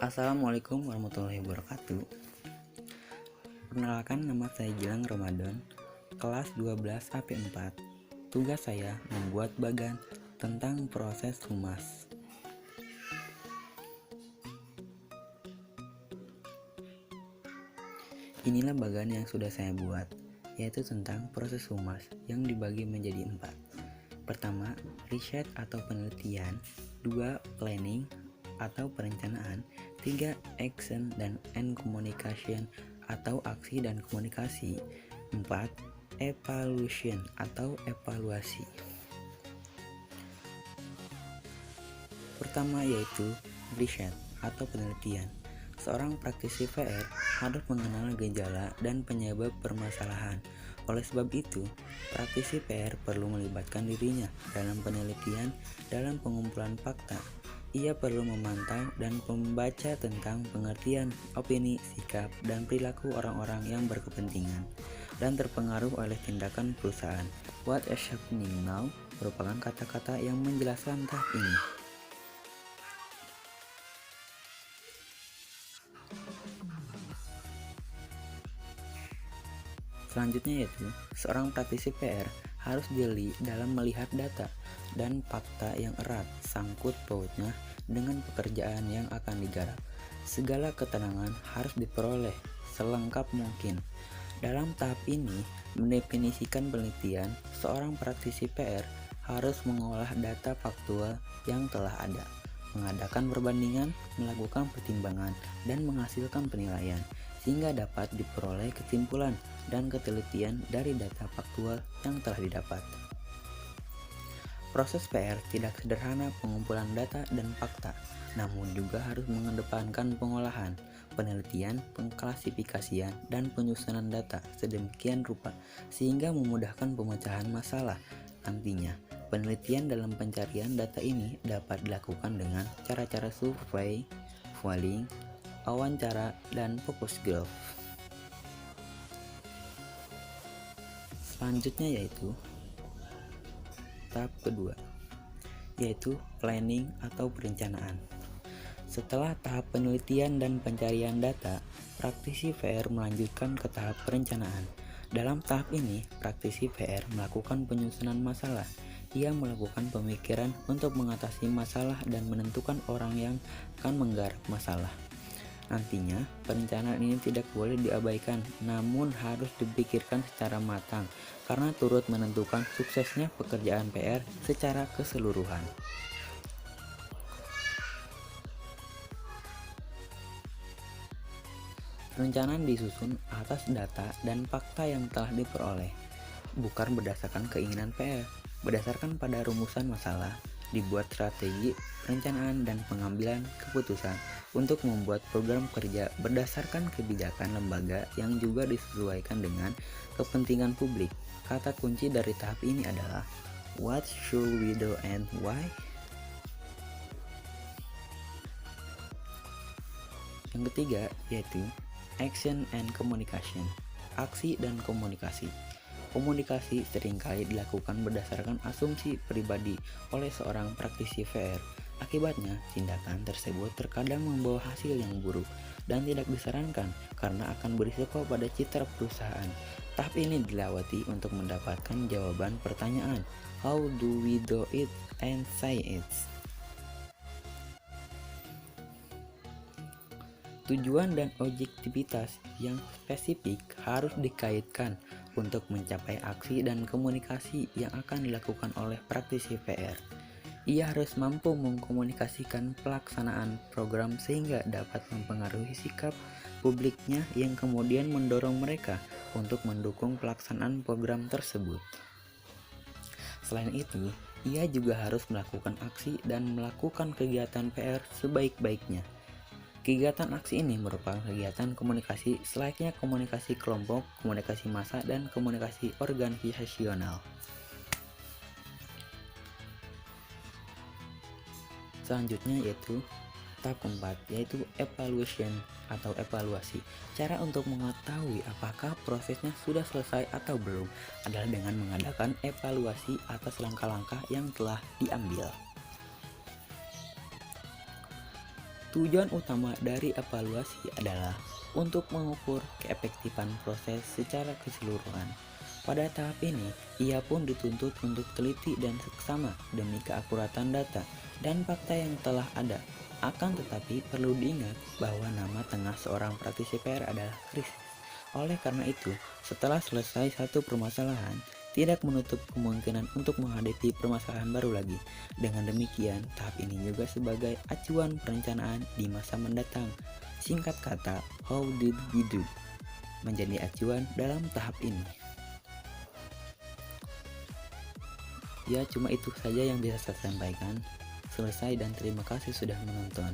Assalamualaikum warahmatullahi wabarakatuh. Perkenalkan, nama saya Gilang Ramadan, kelas 12 AP4. Tugas saya membuat bagan tentang proses humas. Inilah bagan yang sudah saya buat, yaitu tentang proses humas yang dibagi menjadi 4. Pertama, riset atau penelitian. 2, planning atau perencanaan. 3, action and communication atau aksi dan komunikasi. 4, evaluation atau evaluasi. Pertama yaitu riset atau penelitian. Seorang praktisi PR harus mengenal gejala dan penyebab permasalahan. Oleh sebab itu, praktisi PR perlu melibatkan dirinya dalam penelitian, dalam pengumpulan fakta. Ia perlu memantau dan membaca tentang pengertian, opini, sikap, dan perilaku orang-orang yang berkepentingan dan terpengaruh oleh tindakan perusahaan. What is happening now merupakan kata-kata yang menjelaskan tahap ini. Selanjutnya yaitu, seorang praktisi PR harus jeli dalam melihat data dan fakta yang erat sangkut pautnya dengan pekerjaan yang akan digarap. Segala keterangan harus diperoleh selengkap mungkin. Dalam tahap ini, mendefinisikan penelitian, seorang praktisi PR harus mengolah data faktual yang telah ada, mengadakan perbandingan, melakukan pertimbangan, dan menghasilkan penilaian, sehingga dapat diperoleh kesimpulan dan ketelitian dari data faktual yang telah didapat. Proses PR tidak sederhana pengumpulan data dan fakta, namun juga harus mengedepankan pengolahan, penelitian, pengklasifikasian, dan penyusunan data sedemikian rupa sehingga memudahkan pemecahan masalah. Nantinya, penelitian dalam pencarian data ini dapat dilakukan dengan cara-cara survei, polling, wawancara, dan focus group. Selanjutnya yaitu tahap kedua, yaitu planning atau perencanaan. Setelah tahap penelitian dan pencarian data, praktisi PR melanjutkan ke tahap perencanaan. Dalam tahap ini, praktisi PR melakukan penyusunan masalah. Ia melakukan pemikiran untuk mengatasi masalah dan menentukan orang yang akan menggarap masalah. Nantinya, perencanaan ini tidak boleh diabaikan, namun harus dipikirkan secara matang karena turut menentukan suksesnya pekerjaan PR secara keseluruhan. Perencanaan disusun atas data dan fakta yang telah diperoleh, bukan berdasarkan keinginan PR. Berdasarkan pada rumusan masalah, dibuat strategi, perencanaan, dan pengambilan keputusan untuk membuat program kerja berdasarkan kebijakan lembaga yang juga disesuaikan dengan kepentingan publik. Kata kunci dari tahap ini adalah what should we do and why? Yang ketiga yaitu action and communication, aksi dan komunikasi. Komunikasi seringkali dilakukan berdasarkan asumsi pribadi oleh seorang praktisi PR. Akibatnya, tindakan tersebut terkadang membawa hasil yang buruk dan tidak disarankan karena akan berisiko pada citra perusahaan. Tahap ini dilewati untuk mendapatkan jawaban pertanyaan, how do we do it and say it? Tujuan dan objektivitas yang spesifik harus dikaitkan untuk mencapai aksi dan komunikasi yang akan dilakukan oleh praktisi PR. Ia harus mampu mengkomunikasikan pelaksanaan program sehingga dapat mempengaruhi sikap publiknya yang kemudian mendorong mereka untuk mendukung pelaksanaan program tersebut. Selain itu, ia juga harus melakukan aksi dan melakukan kegiatan PR sebaik-baiknya. Kegiatan aksi ini merupakan kegiatan komunikasi selayaknya komunikasi kelompok, komunikasi massa, dan komunikasi organisasional. Selanjutnya yaitu tahap keempat, yaitu evaluation atau evaluasi. Cara untuk mengetahui apakah prosesnya sudah selesai atau belum adalah dengan mengadakan evaluasi atas langkah-langkah yang telah diambil. Tujuan utama dari evaluasi adalah untuk mengukur keefektifan proses secara keseluruhan. Pada tahap ini, ia pun dituntut untuk teliti dan seksama demi keakuratan data dan fakta yang telah ada. Akan tetapi perlu diingat bahwa nama tengah seorang praktisi PR adalah krisis. Oleh karena itu, setelah selesai satu permasalahan, tidak menutup kemungkinan untuk menghadapi permasalahan baru lagi. Dengan demikian, tahap ini juga sebagai acuan perencanaan di masa mendatang. Singkat kata, how did we do? Menjadi acuan dalam tahap ini. Ya, cuma itu saja yang bisa saya sampaikan. Selesai dan terima kasih sudah menonton.